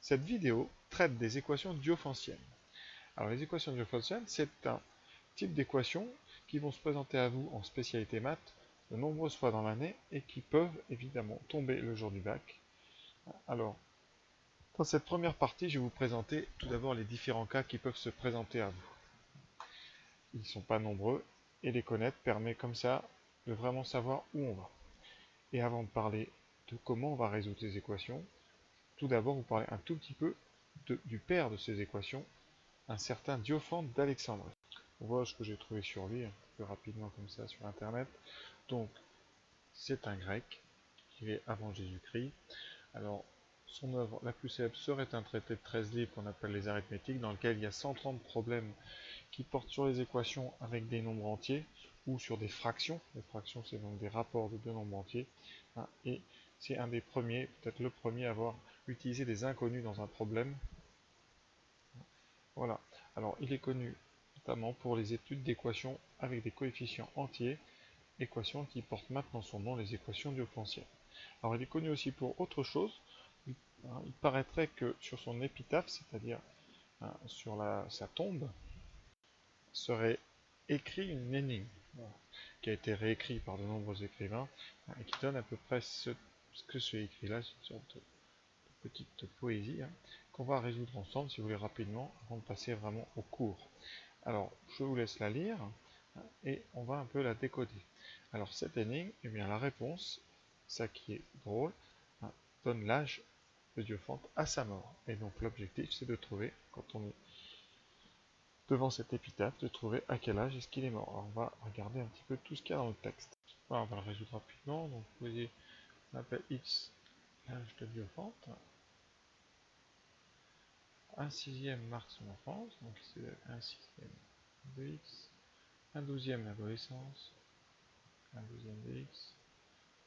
Cette vidéo traite des équations diophantiennes. Alors les équations diophantiennes, c'est un type d'équations qui vont se présenter à vous en spécialité maths de nombreuses fois dans l'année et qui peuvent évidemment tomber le jour du bac. Alors, dans cette première partie, je vais vous présenter tout d'abord les différents cas qui peuvent se présenter à vous. Ils ne sont pas nombreux et les connaître permet comme ça de vraiment savoir où on va. Et avant de parler de comment on va résoudre ces équations, tout d'abord vous parler un tout petit peu du père de ces équations, un certain Diophante d'Alexandrie. On voit ce que j'ai trouvé sur lui, un peu rapidement comme ça sur internet. Donc, c'est un grec, qui est avant Jésus-Christ. Alors, son œuvre la plus célèbre serait un traité de 13 livres qu'on appelle les arithmétiques, dans lequel il y a 130 problèmes qui portent sur les équations avec des nombres entiers, ou sur des fractions. Les fractions, c'est donc des rapports de deux nombres entiers. Et c'est un des premiers, peut-être le premier, à avoir utilisé des inconnus dans un problème. Voilà. Alors, il est connu notamment pour les études d'équations avec des coefficients entiers, équations qui portent maintenant son nom, les équations diophantiennes. Alors, il est connu aussi pour autre chose. Il paraîtrait que sur son épitaphe, c'est-à-dire sur sa tombe, serait écrit une énigme, qui a été réécrit par de nombreux écrivains, et qui donne à peu près ce que c'est écrit là, c'est une sorte de petite poésie, qu'on va résoudre ensemble, si vous voulez, rapidement, avant de passer vraiment au cours. Alors, je vous laisse la lire, et on va un peu la décoder. Alors, cette énigme, eh bien, la réponse, ça qui est drôle, donne l'âge de Diophante à sa mort. Et donc, l'objectif, c'est de trouver, quand on est devant cette épitaphe, de trouver à quel âge est-ce qu'il est mort. Alors, on va regarder un petit peu tout ce qu'il y a dans le texte. Voilà, on va le résoudre rapidement. Donc, vous voyez, on appelle x l'âge de Diophante. Un sixième marque son enfance, donc c'est un sixième de x, un douzième l'adolescence, un douzième de x,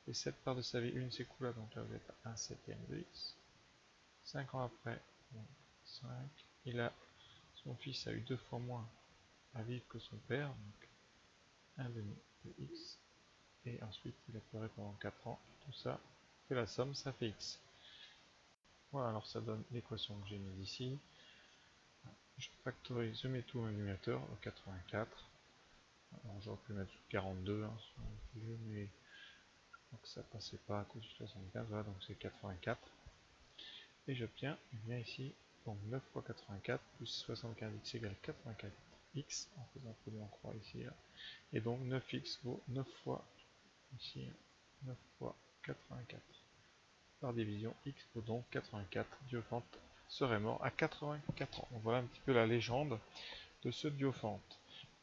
et 7 parts de sa vie, une s'écoula, donc là vous êtes à un septième de x. 5 ans après, donc 5, son fils a eu 2 fois moins à vivre que son père, donc 1 demi de x, et ensuite il a pleuré pendant 4 ans, tout ça fait la somme, ça fait x. Voilà, alors ça donne l'équation que j'ai mise ici. Je factorise, je mets tout au numérateur, au 84. Alors j'aurais pu mettre 42, mais je crois que ça passait pas à cause du 75, voilà, donc c'est 84. Et j'obtiens, bien ici, donc 9 fois 84 plus 75x égale 84x, en faisant produit en croix ici, là. Et donc 9x vaut 9 fois, ici, 9 fois 84. Par division, x vaut donc 84. Diophante serait mort à 84 ans. Donc voilà un petit peu la légende de ce Diophante.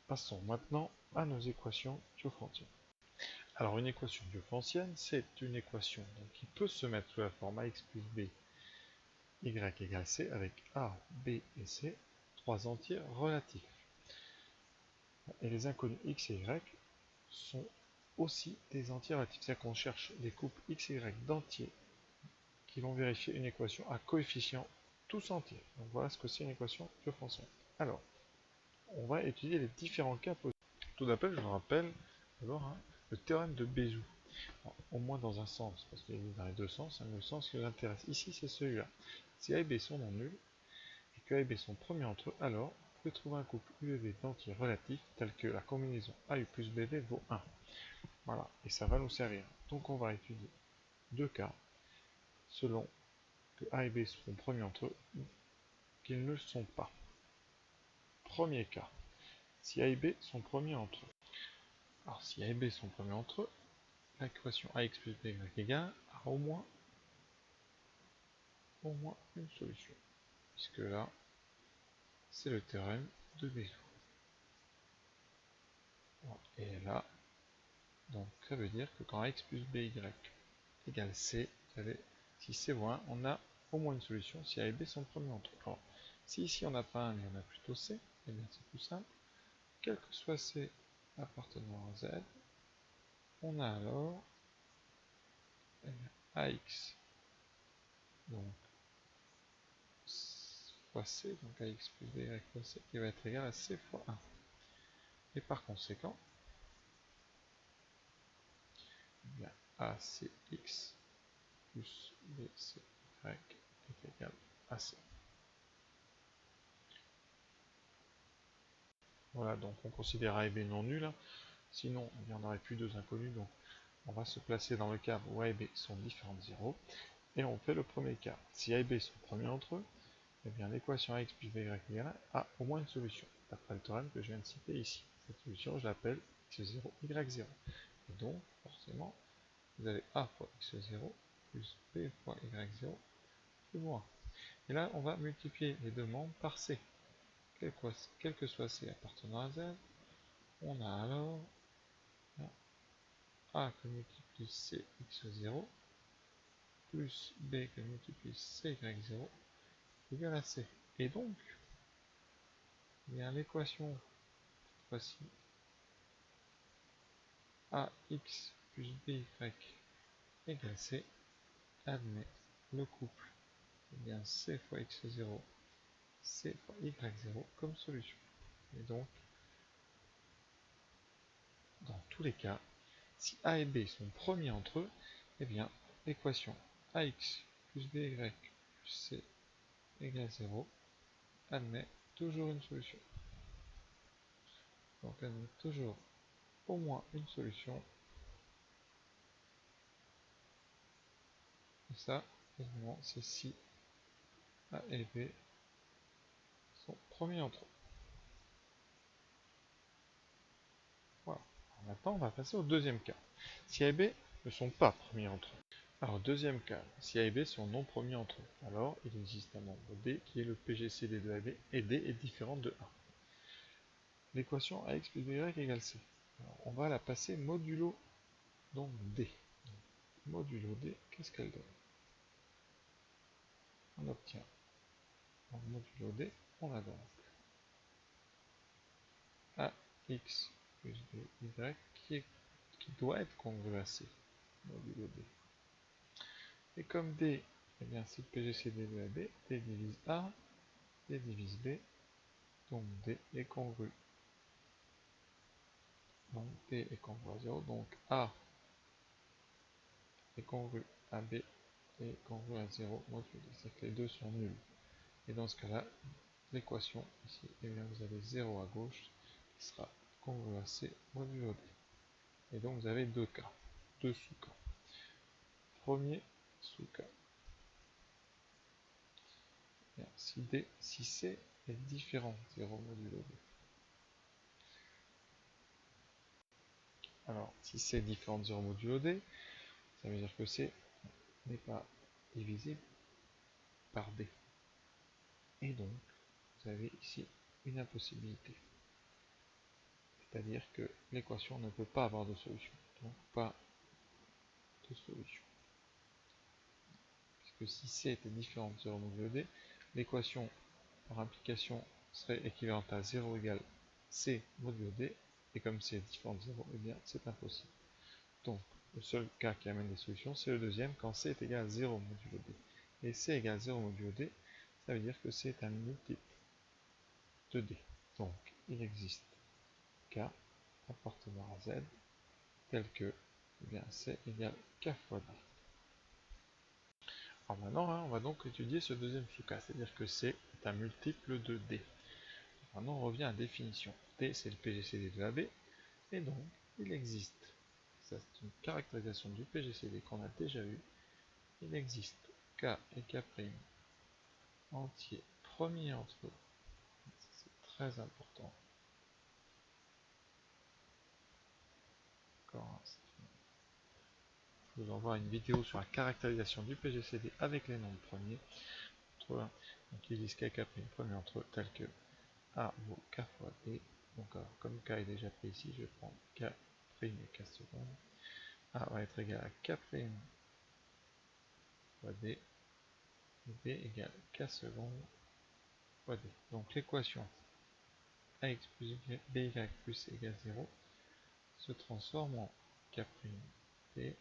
Passons maintenant à nos équations diophantiennes. Alors une équation diophantienne, c'est une équation qui peut se mettre sous la forme ax plus b, y égale c, avec a, b et c, trois entiers relatifs. Et les inconnus x et y sont aussi des entiers relatifs, c'est-à-dire qu'on cherche des couples x et y d'entiers qui vont vérifier une équation à coefficients tous entiers. Donc voilà ce que c'est une équation diophantienne. Alors, on va étudier les différents cas possibles. Tout d'abord, je vous rappelle d'abord le théorème de Bézout. Alors, au moins dans un sens, parce qu'il est dans les deux sens, le sens qui nous intéresse ici, c'est celui-là. Si A et B sont non nuls, et que A et B sont premiers entre eux, alors vous pouvez trouver un couple UV d'entiers relatifs, tel que la combinaison AU plus BV vaut 1. Voilà, et ça va nous servir. Donc on va étudier deux cas, selon que A et B seront premiers entre eux, ou qu'ils ne le sont pas. Premier cas, si A et B sont premiers entre eux. Alors si A et B sont premiers entre eux, l'équation ax plus by égale a au moins une solution. Puisque là, c'est le théorème de Bézout. Et là, donc ça veut dire que quand x plus by égale c, si c vaut 1, on a au moins une solution si a et b sont premiers entre eux. Alors, si ici on n'a pas 1 mais on a plutôt c, et bien c'est plus simple. Quel que soit c appartenant à z, on a alors ax donc fois c, donc ax plus by fois c, qui va être égal à c fois 1. Et par conséquent, eh bien, acx plus bcy est égal à c. Voilà, donc on considère A et B non nuls, hein. Sinon il n'y en aurait plus deux inconnus, donc on va se placer dans le cas où A et B sont différents de 0, et on fait le premier cas. Si A et B sont premiers entre eux, eh bien l'équation ax plus by égale 1 a au moins une solution, d'après le théorème que je viens de citer ici. Cette solution, je l'appelle x0, y0. Et donc, forcément, vous avez a fois x0 plus b fois y0 plus moins 1. Et là, on va multiplier les deux membres par c. Quel que soit c appartenant à z, on a alors a que multiplie c x0 plus b que multiplie c y0 égale à c. Et donc, il y a l'équation, voici, ax plus by égale c, admet le couple bien c fois x0, c fois y0 comme solution. Et donc, dans tous les cas, si a et b sont premiers entre eux, eh bien, l'équation ax plus by plus c égale 0 admet toujours une solution. Donc, admet toujours au moins une solution. Et ça, évidemment, c'est si a et b sont premiers entre eux. Voilà. Alors maintenant, on va passer au deuxième cas. Si A et B ne sont pas premiers entre eux. Alors, deuxième cas, si A et B sont non premiers entre eux, alors il existe un nombre D qui est le PGC des deux AB, et D est différent de 1. L'équation AX plus BY égale C. Alors, on va la passer modulo donc D. Modulo D, qu'est-ce qu'elle donne? On obtient en modulo D, on a donc AX plus BY qui doit être congru à C, modulo D. Et comme D, eh bien, c'est le PGC des deux AB, D divise A, D divise B, donc D est congru. Donc D est congru à 0, donc A est congru à B et congru à 0 modulo D. C'est que les deux sont nuls. Et dans ce cas-là, l'équation ici, eh bien, vous avez 0 à gauche qui sera congru à C modulo D. Et donc vous avez deux cas, deux sous-cas. Premier sous-cas. Si C est différent de 0 modulo D. Alors, si C est différent de 0 modulo D, ça veut dire que C n'est pas divisible par D. Et donc, vous avez ici une impossibilité. C'est-à-dire que l'équation ne peut pas avoir de solution. Donc, pas de solution. Puisque si C était différent de 0 modulo D, l'équation par implication serait équivalente à 0 égale C modulo D. Et comme C est différent de 0, eh bien c'est impossible. Donc, le seul cas qui amène des solutions, c'est le deuxième, quand C est égal à 0 modulo D. Et C égale 0 modulo D, ça veut dire que C est un multiple de D. Donc, il existe K appartenant à Z, tel que eh bien, C égale K fois D. Alors maintenant, on va donc étudier ce deuxième sous-cas, c'est-à-dire que C est un multiple de D. Maintenant, on revient à la définition. D, c'est le PGCD de AB, et donc, il existe, ça c'est une caractérisation du PGCD qu'on a déjà vu, il existe K et K' entiers premiers entre eux, c'est très important. Encore, je vous envoie une vidéo sur la caractérisation du PGCD avec les nombres premiers entre eux. Donc il existe K et K' premiers entre eux, tels que A vaut K fois D. Donc alors, comme K est déjà pris ici, je vais prendre K' et K secondes. A va être égal à K' fois D, et B égale K secondes fois D. Donc l'équation AX plus BY plus égale 0 se transforme en K' D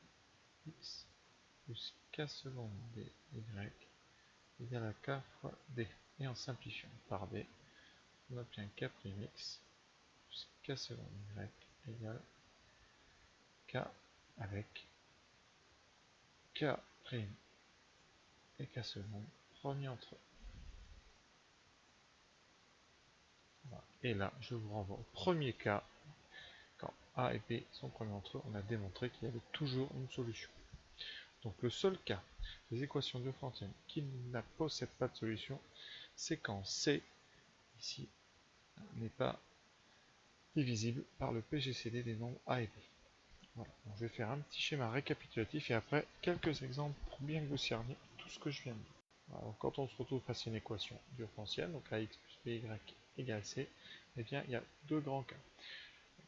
X plus K seconde D Y égale à K fois D. Et en simplifiant par D, on obtient K' X plus K seconde Y égale K avec K' et K seconde premiers entre eux. Voilà. Et là, je vous renvoie au premier cas. Quand A et B sont premiers entre eux, on a démontré qu'il y avait toujours une solution. Donc le seul cas des équations différentielles qui ne possèdent pas de solution, c'est quand C, ici, n'est pas divisible par le PGCD des nombres A et B. Voilà. Donc, je vais faire un petit schéma récapitulatif et après quelques exemples pour bien que vous cerniez tout ce que je viens de dire. Voilà. Donc, quand on se retrouve face à une équation différentielle, donc AX plus BY égale C, eh bien il y a deux grands cas.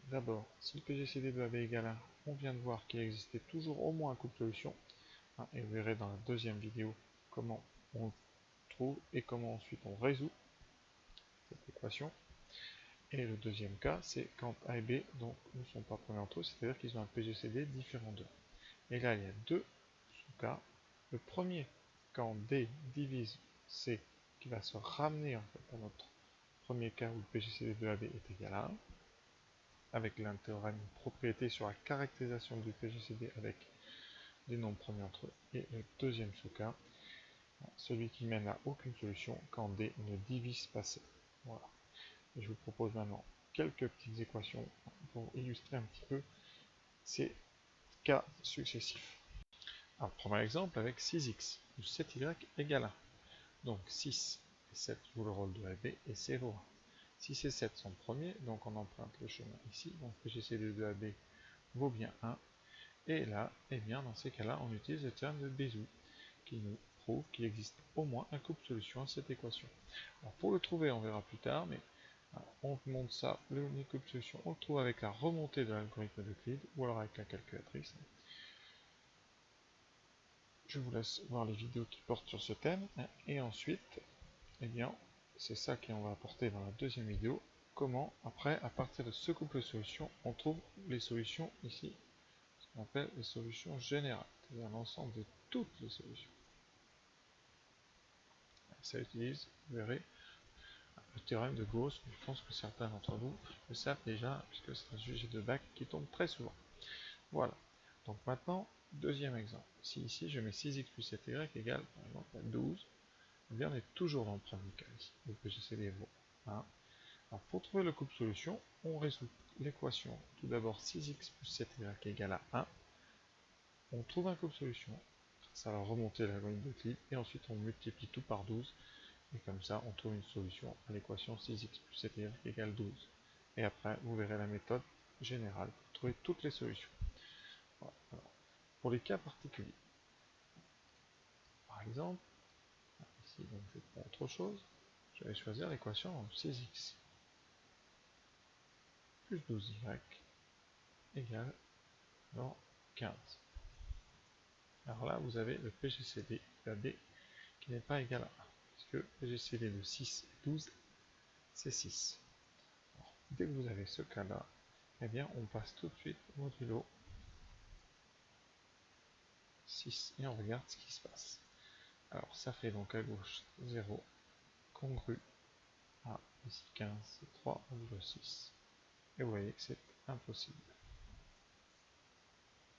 D'abord, si le PGCD de AB égale 1, on vient de voir qu'il existait toujours au moins un couple solution, et vous verrez dans la deuxième vidéo comment on le trouve et comment ensuite on résout cette équation. Et le deuxième cas, c'est quand A et B donc, ne sont pas premiers entre eux, c'est-à-dire qu'ils ont un PGCD différent d'eux. Et là, il y a deux sous-cas. Le premier, quand D divise C, qui va se ramener en fait à notre premier cas où le PGCD de AB est égal à 1, avec l'intérêt de propriété sur la caractérisation du PGCD avec des nombres premiers entre eux. Et le deuxième sous-cas, celui qui mène à aucune solution quand D ne divise pas C. Voilà. Et je vous propose maintenant quelques petites équations pour illustrer un petit peu ces cas successifs. Alors, premier exemple avec 6x plus 7y égale 1. Donc 6 et 7 jouent le rôle de AB et C vaut 1. 6 et 7 sont premiers, donc on emprunte le chemin ici. Donc PGCD de AB vaut bien 1. Et là, eh bien, dans ces cas-là, on utilise le terme de Bézout, qui nous prouve qu'il existe au moins un couple solution à cette équation. Alors, pour le trouver, on verra plus tard, mais on montre ça, le couple solution, on le trouve avec la remontée de l'algorithme d'Euclide, ou alors avec la calculatrice. Je vous laisse voir les vidéos qui portent sur ce thème, et ensuite, eh bien, c'est ça qu'on va apporter dans la deuxième vidéo, comment, après, à partir de ce couple de solutions, on trouve les solutions ici, ce qu'on appelle les solutions générales, c'est-à-dire l'ensemble de toutes les solutions. Ça utilise, vous verrez, le théorème de Gauss, je pense que certains d'entre vous le savent déjà, puisque c'est un sujet de bac qui tombe très souvent. Voilà. Donc maintenant, deuxième exemple. Si ici je mets 6x plus 7y égale, par exemple, à 12, eh bien on est toujours dans le premier cas ici. Donc PGCD vaut 1. Alors pour trouver le couple solution, on résout l'équation. Tout d'abord 6x plus 7y égale à 1. On trouve un couple solution grâce à la remontée de la l'algorithme d'Euclide, et ensuite on multiplie tout par 12. Et comme ça, on trouve une solution à l'équation 6x plus 7y égale 12. Et après, vous verrez la méthode générale pour trouver toutes les solutions. Voilà. Alors, pour les cas particuliers, par exemple, ici, donc, je prends autre chose, je vais choisir l'équation 6x plus 12y égale alors 15. Alors là, vous avez le PGCD de AB qui n'est pas égal à 1, puisque PGCD de 6 et 12, c'est 6. Alors, dès que vous avez ce cas-là, eh bien, on passe tout de suite modulo 6 et on regarde ce qui se passe. Alors, ça fait donc à gauche 0, congru à ici 15, c'est 3 modulo 6. Et vous voyez que c'est impossible.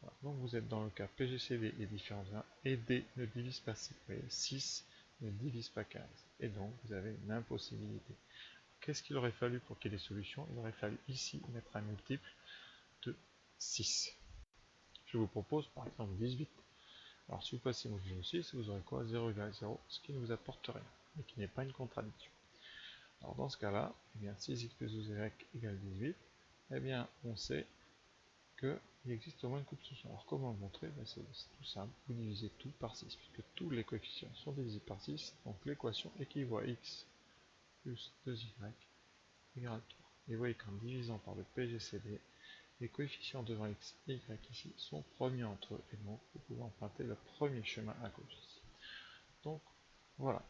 Voilà. Donc vous êtes dans le cas PGCD est différent de 1 et D ne divise pas 6. Vous voyez, 6 ne divise pas 15. Et donc vous avez une impossibilité. Qu'est-ce qu'il aurait fallu pour qu'il y ait des solutions? Il aurait fallu ici mettre un multiple de 6. Je vous propose par exemple 18. Alors si vous passez modulo 6, vous aurez quoi? 0 égale 0, ce qui ne vous apporte rien, et qui n'est pas une contradiction. Alors dans ce cas-là, eh bien 6x plus 12y égale 18, eh bien on sait qu'il existe au moins une couple solution. Alors comment le montrer? C'est tout simple, vous divisez tout par 6, puisque tous les coefficients sont divisés par 6, donc l'équation équivaut à x plus 2y égale 3. Et vous voyez qu'en divisant par le PGCD, les coefficients devant x et y ici sont premiers entre eux, et donc vous pouvez emprunter le premier chemin à gauche ici. Donc voilà.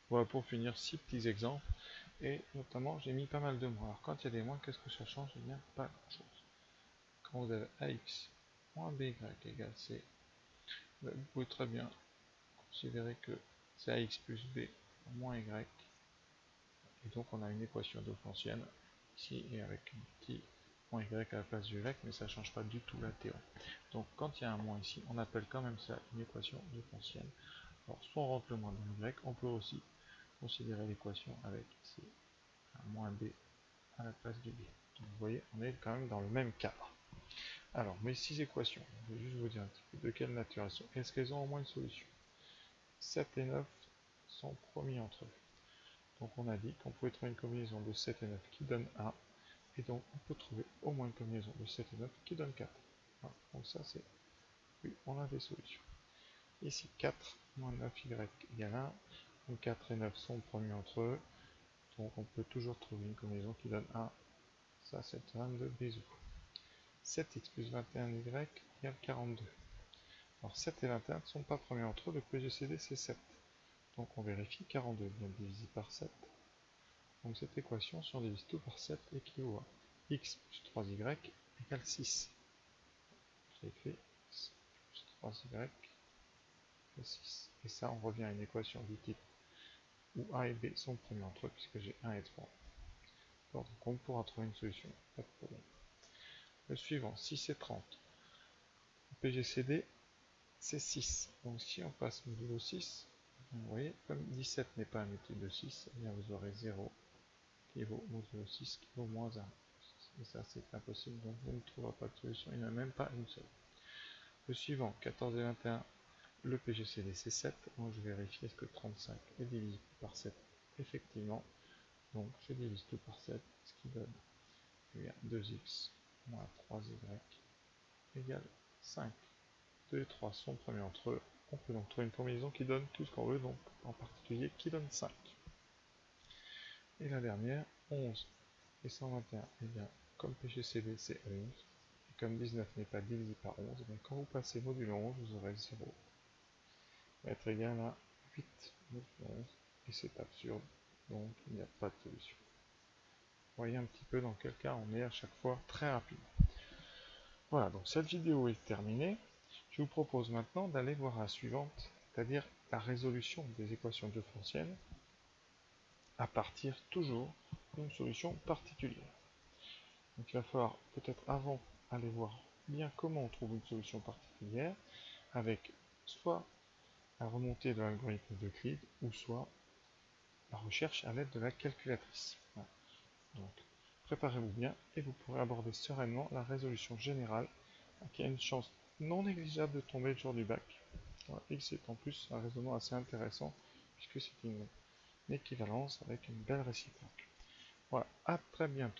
Voilà pour finir 6 petits exemples, et notamment j'ai mis pas mal de moins. Alors quand il y a des moins, qu'est-ce que ça change? Eh bien pas grand chose. Quand vous avez ax moins by égale c, vous pouvez très bien considérer que c'est ax plus b moins y, et donc on a une équation différentielle ici, et avec un petit moins y à la place du y, mais ça ne change pas du tout la théorie. Donc quand il y a un moins ici, on appelle quand même ça une équation différentielle. Alors soit on rentre le moins dans y, on peut aussi considérer l'équation avec ici moins b à la place du b. Donc vous voyez, on est quand même dans le même cadre. Alors, mes 6 équations, je vais juste vous dire un petit peu de quelle nature elles sont. Est-ce qu'elles ont au moins une solution? 7 et 9 sont promis entre eux. Donc on a dit qu'on pouvait trouver une combinaison de 7 et 9 qui donne 1. Et donc on peut trouver au moins une combinaison de 7 et 9 qui donne 4. Voilà. Donc ça c'est... Oui, on a des solutions. Ici 4 moins 9y égale 1. Donc 4 et 9 sont promis entre eux. Donc on peut toujours trouver une combinaison qui donne 1. Ça c'est le théorème de Bézout. 7x plus 21y égale 42. Alors 7 et 21 ne sont pas promis entre eux, le PGCD c'est 7. Donc on vérifie, 42 bien divisé par 7. Donc cette équation, si on divise tout par 7, équivaut à x plus 3y égale 6. J'ai écrit x plus 3y égale 6. Et ça, on revient à une équation du type où a et b sont promis entre eux, puisque j'ai 1 et 3. Donc on pourra trouver une solution, pas de problème. Le suivant, 6 et 30. Le PGCD, c'est 6. Donc si on passe modulo 6, vous voyez, comme 17 n'est pas un multiple de 6, eh bien vous aurez 0 qui vaut modulo 6 qui vaut moins 1. Et ça c'est impossible, donc vous ne trouverez pas de solution, il n'y en a même pas une seule. Le suivant, 14 et 21, le PGCD c'est 7, donc je vérifie est-ce que 35 est divisible par 7. Effectivement, donc je divise tout par 7, ce qui donne 2x moins 3y égale 5. 2 et 3 sont promis entre eux, on peut donc trouver une combinaison qui donne tout ce qu'on veut, donc en particulier qui donne 5. Et la dernière, 11 et 121, et bien comme PGCD c'est 11, et comme 19 n'est pas divisé par 11, et bien quand vous passez modulo 11, vous aurez 0 va être égal à 8 modulo 11, et c'est absurde, donc il n'y a pas de solution. Vous voyez un petit peu dans quel cas on est à chaque fois très rapide. Voilà, donc cette vidéo est terminée. Je vous propose maintenant d'aller voir la suivante, c'est-à-dire la résolution des équations différentielles à partir toujours d'une solution particulière. Donc il va falloir peut-être avant aller voir bien comment on trouve une solution particulière avec soit la remontée de l'algorithme d'Euclide ou soit la recherche à l'aide de la calculatrice. Voilà. Donc préparez-vous bien et vous pourrez aborder sereinement la résolution générale qui a une chance non négligeable de tomber le jour du bac. Voilà. Et c'est en plus un raisonnement assez intéressant puisque c'est une équivalence avec une belle réciproque. Voilà, à très bientôt.